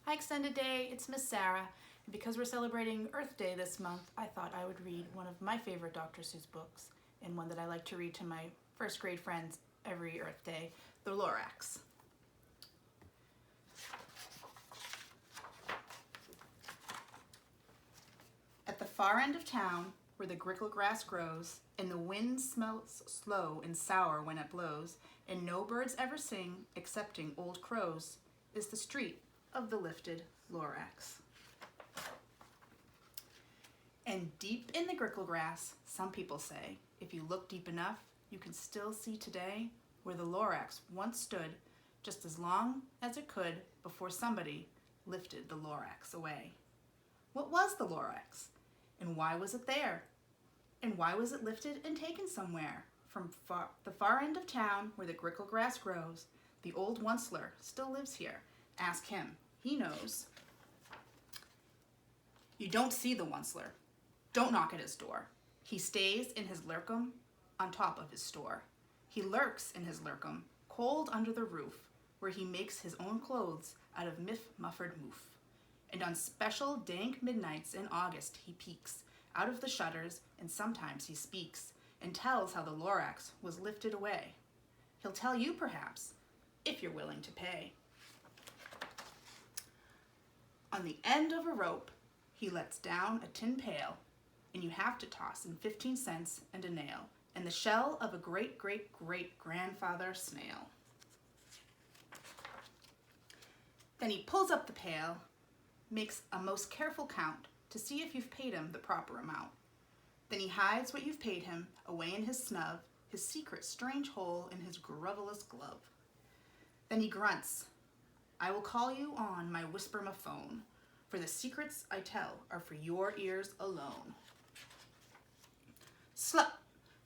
Hi Extended Day, it's Miss Sarah. And because we're celebrating Earth Day this month, I thought I would read one of my favorite Dr. Seuss books, and one that I like to read to my first grade friends every Earth Day, The Lorax. At the far end of town, where the grickle grass grows, and the wind smells slow and sour when it blows, and no birds ever sing excepting old crows, is the street of the lifted Lorax. And deep in the grickle grass, some people say, if you look deep enough, you can still see today where the Lorax once stood, just as long as it could before somebody lifted the Lorax away. What was the Lorax? And why was it there? And why was it lifted and taken somewhere? From the far end of town where the grickle grass grows, the old Onceler still lives here. Ask him, he knows. You don't see the Onceler. Don't knock at his door. He stays in his lurkum on top of his store. He lurks in his lurkum, cold under the roof, where he makes his own clothes out of mufford moof. And on special dank midnights in August he peeks out of the shutters, and sometimes he speaks and tells how the Lorax was lifted away. He'll tell you perhaps, if you're willing to pay. On the end of a rope, he lets down a tin pail, and you have to toss in 15 cents and a nail, and the shell of a great-great-great-grandfather snail. Then he pulls up the pail, makes a most careful count to see if you've paid him the proper amount. Then he hides what you've paid him away in his snub, his secret strange hole in his grovelous glove. Then he grunts, I will call you on my whisper-ma-phone, for the secrets I tell are for your ears alone. Slup!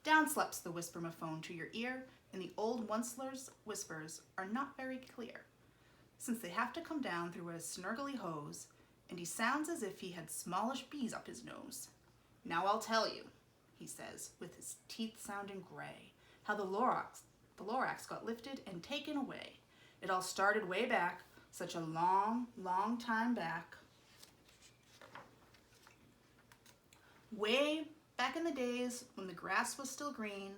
Down slups the whisper-ma-phone to your ear, and the old Onceler's whispers are not very clear, since they have to come down through a snurgly hose, and he sounds as if he had smallish bees up his nose. Now I'll tell you, he says, with his teeth sounding gray, how the Lorax got lifted and taken away. It all started way back, such a long, long time back. Way back in the days when the grass was still green,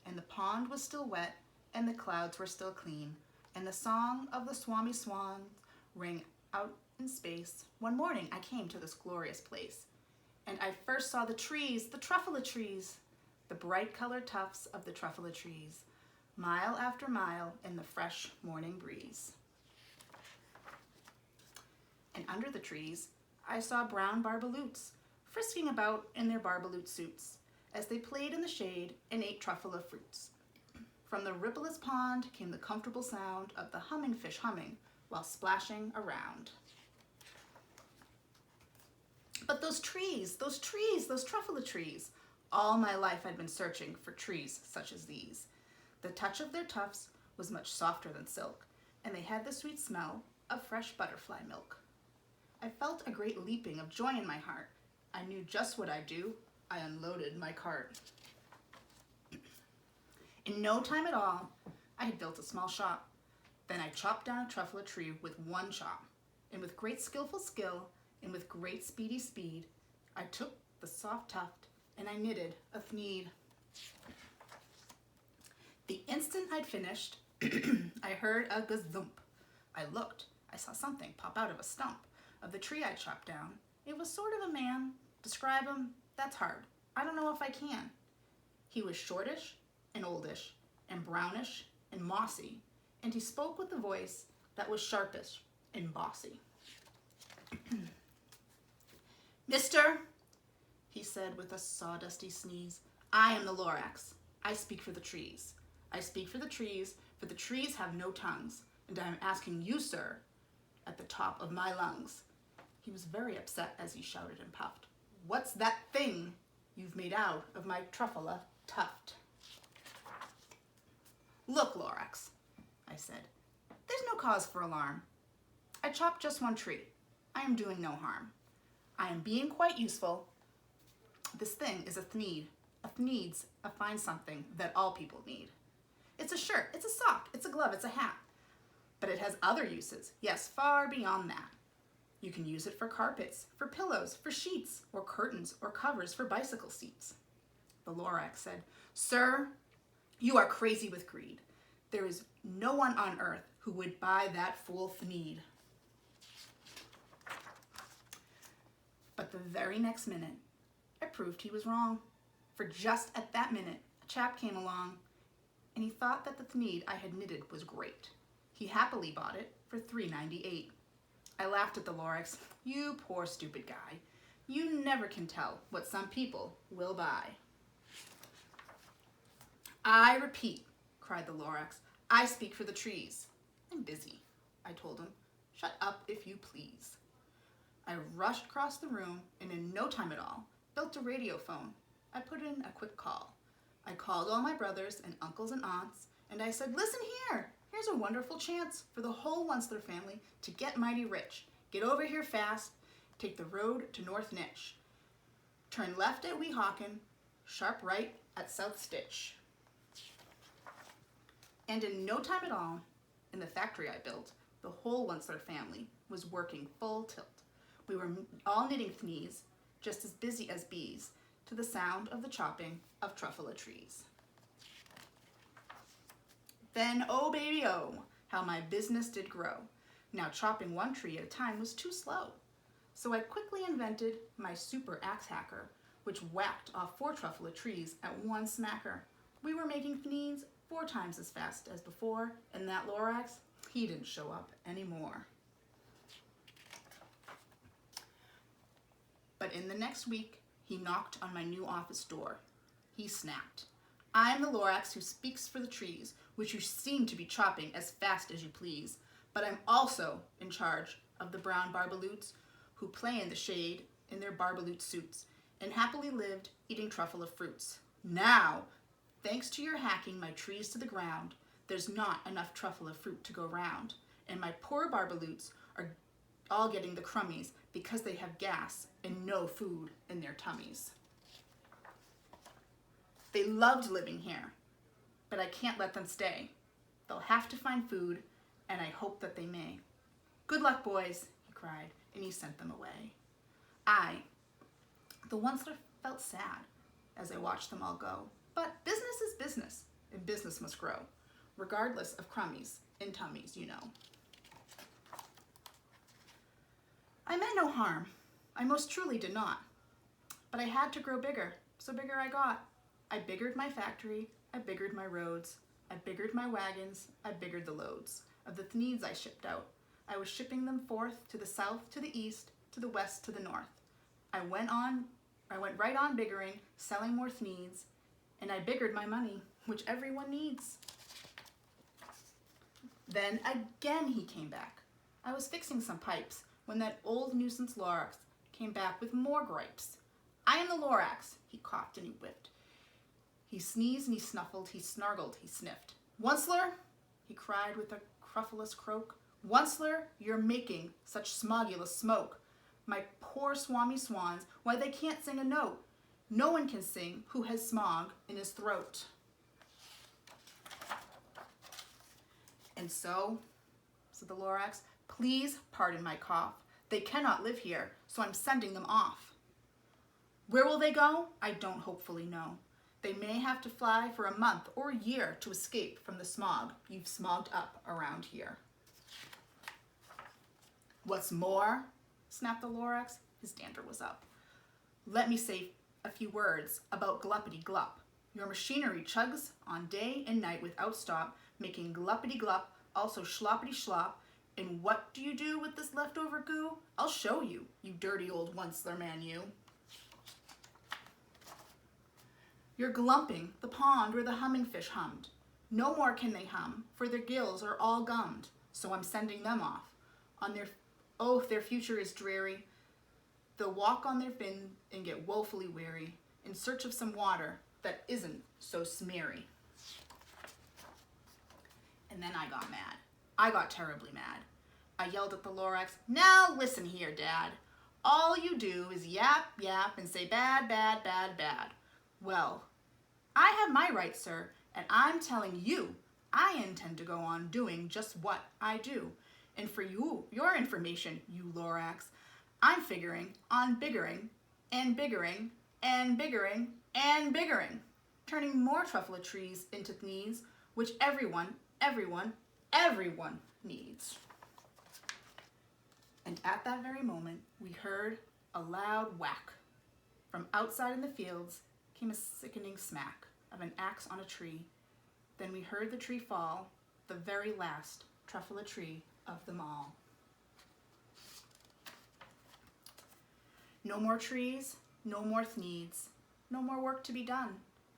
and the pond was still wet, and the clouds were still clean, and the song of the swami swans rang out in space. One morning I came to this glorious place, and I first saw the trees, the truffula trees, the bright colored tufts of the truffula trees, mile after mile in the fresh morning breeze. And under the trees I saw brown barbaloots frisking about in their barbaloot suits as they played in the shade and ate truffula fruits. From the rippleless pond came the comfortable sound of the humming fish humming while splashing around. But those trees, those truffula trees, all my life I'd been searching for trees such as these. The touch of their tufts was much softer than silk, and they had the sweet smell of fresh butterfly milk. I felt a great leaping of joy in my heart. I knew just what I'd do. I unloaded my cart. In no time at all, I had built a small shop. Then I chopped down a truffula tree with one chop, and with great skillful skill, and with great speedy speed, I took the soft tuft and I knitted a thneed. The instant I'd finished, I heard a gazump. I looked. I saw something pop out of a stump of the tree I chopped down. It was sort of a man. Describe him, that's hard. I don't know if I can. He was shortish and oldish and brownish and mossy, and he spoke with a voice that was sharpish and bossy. Mister, he said with a sawdusty sneeze, I am the Lorax. I speak for the trees. I speak for the trees have no tongues, and I am asking you, sir, at the top of my lungs. He was very upset as he shouted and puffed. What's that thing you've made out of my truffula tuft? Look, Lorax, I said, there's no cause for alarm. I chopped just one tree. I am doing no harm. I am being quite useful. This thing is a thneed. A thneed's a fine something that all people need. It's a shirt, it's a sock, it's a glove, it's a hat. But it has other uses, yes, far beyond that. You can use it for carpets, for pillows, for sheets, or curtains, or covers for bicycle seats. The Lorax said, "Sir, you are crazy with greed. There is no one on earth who would buy that fool Thneed." But the very next minute, it proved he was wrong. For just at that minute, a chap came along, and he thought that the Thneed I had knitted was great. He happily bought it for $3.98. I laughed at the Lorax. "You poor stupid guy. You never can tell what some people will buy." "I repeat," cried the Lorax, "I speak for the trees." "I'm busy," I told him. "Shut up if you please." I rushed across the room and in no time at all built a radio phone. I put in a quick call. I called all my brothers and uncles and aunts, and I said, "Listen here. Here's a wonderful chance for the whole Onceler family to get mighty rich. Get over here fast. Take the road to North Nitch. Turn left at Weehawken, sharp right at South Stitch." And in no time at all, in the factory I built, the whole Onceler family was working full tilt. We were all knitting Thnees, just as busy as bees, to the sound of the chopping of truffula trees. Then, oh baby, oh, how my business did grow. Now chopping one tree at a time was too slow. So I quickly invented my super axe hacker, which whacked off 4 truffula trees at one smacker. We were making Thnees 4 times as fast as before, and that Lorax, he didn't show up anymore. But in the next week, he knocked on my new office door. He snapped, "I'm the Lorax who speaks for the trees, which you seem to be chopping as fast as you please. But I'm also in charge of the brown barbaloots who play in the shade in their barbaloot suits and happily lived eating truffula fruits. Now, thanks to your hacking my trees to the ground, there's not enough truffula fruit to go round, and my poor barbaloots are all getting the crummies because they have gas and no food in their tummies. They loved living here, but I can't let them stay. They'll have to find food, and I hope that they may. Good luck, boys," he cried, and he sent them away. I, the Onceler, felt sad as I watched them all go, but business is business, and business must grow, regardless of crummies in tummies, you know. I meant no harm. I most truly did not. But I had to grow bigger, so bigger I got. I biggered my factory, I biggered my roads, I biggered my wagons, I biggered the loads of the Thneeds I shipped out. I was shipping them forth to the south, to the east, to the west, to the north. I went right on biggering, selling more Thneeds, and I biggered my money, which everyone needs. Then again he came back. I was fixing some pipes when that old nuisance Lorax came back with more gripes. "I am the Lorax," he coughed and he whiffed. He sneezed and he snuffled, he snargled, he sniffed. "Onceler," he cried with a cruffulous croak, "Onceler, you're making such smogulous smoke. My poor swami swans, why they can't sing a note. No one can sing who has smog in his throat." "And so," said the Lorax, "please pardon my cough. They cannot live here, so I'm sending them off." "Where will they go? I don't hopefully know. They may have to fly for a month or a year to escape from the smog you've smogged up around here." "What's more," snapped the Lorax, his dander was up, "let me say a few words about gluppity glup. Your machinery chugs on day and night without stop, making gluppity glup, also schloppity schlop. And what do you do with this leftover goo? I'll show you, you dirty old Onceler man, you. You're glumping the pond where the humming fish hummed. No more can they hum, for their gills are all gummed, so I'm sending them off. Their future is dreary. They'll walk on their fin and get woefully weary in search of some water that isn't so smeary. And then I got mad. I got terribly mad. I yelled at the Lorax, "Now listen here, Dad. All you do is yap, yap, and say bad, bad, bad, bad. Well, I have my rights, sir, and I'm telling you, I intend to go on doing just what I do. And for your information, you Lorax, I'm figuring on biggering and biggering and biggering and biggering, turning more truffula trees into needs, which everyone needs. And at that very moment, we heard a loud whack. From outside in the fields came a sickening smack of an axe on a tree. Then we heard the tree fall, the very last truffula tree of them all. No more trees, no more needs, no more work to be done.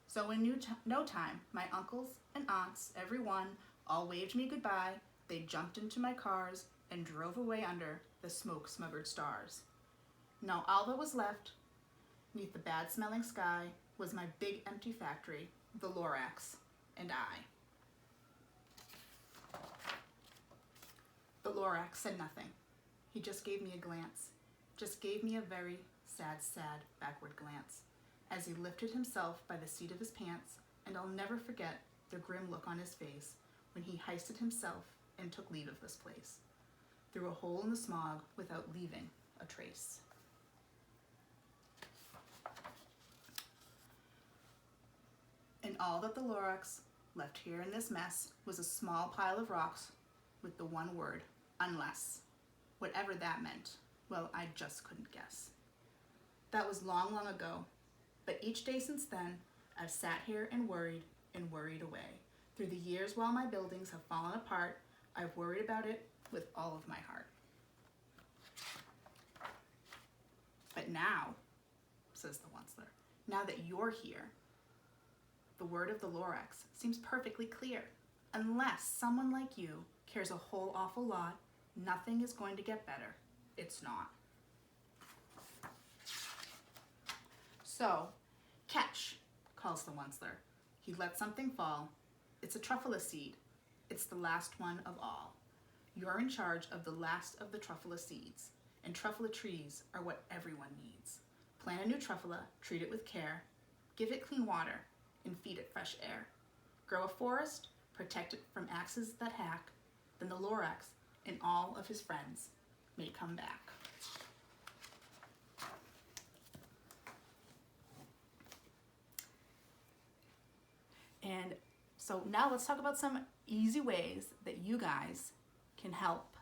So in no time, my uncles and aunts, everyone, all waved me goodbye. They jumped into my cars and drove away under the smoke-smothered stars. Now all that was left, neath the bad-smelling sky, was my big empty factory, the Lorax and I. The Lorax said nothing. He just gave me a glance, just gave me a very sad backward glance, as he lifted himself by the seat of his pants, and I'll never forget the grim look on his face when he hoisted himself and took leave of this place, through a hole in the smog without leaving a trace. And all that the Lorax left here in this mess was a small pile of rocks with the one word, unless. Whatever that meant, well, I just couldn't guess. That was long, long ago, but each day since then, I've sat here and worried away. Through the years while my buildings have fallen apart, I've worried about it with all of my heart. But now, says the Onceler, now that you're here, the word of the Lorax seems perfectly clear. Unless someone like you cares a whole awful lot, nothing is going to get better. It's not. So, catch, calls the Onceler. He lets something fall. It's a truffula seed. It's the last one of all. You're in charge of the last of the truffula seeds, and truffula trees are what everyone needs. Plant a new truffula, treat it with care, give it clean water, and feed it fresh air. Grow a forest, protect it from axes that hack, then the Lorax and all of his friends may come back. And so now let's talk about some easy ways that you guys can help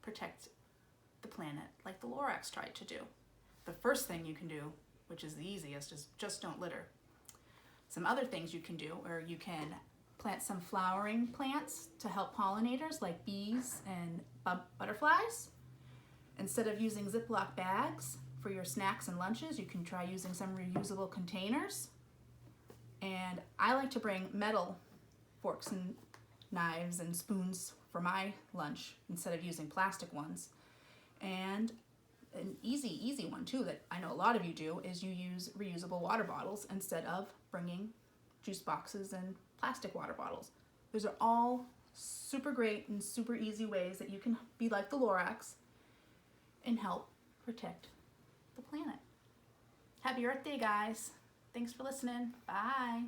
protect the planet like the Lorax tried to do. The first thing you can do, which is the easiest, is just don't litter. Some other things you can do, or you can plant some flowering plants to help pollinators like bees and butterflies. Instead of using Ziploc bags for your snacks and lunches, you can try using some reusable containers. And I like to bring metal forks and knives and spoons for my lunch instead of using plastic ones. And an easy one too that I know a lot of you do is you use reusable water bottles instead of bringing juice boxes and plastic water bottles. Those are all super great and super easy ways that you can be like the Lorax and help protect the planet. Happy Earth Day, guys. Thanks for listening. Bye.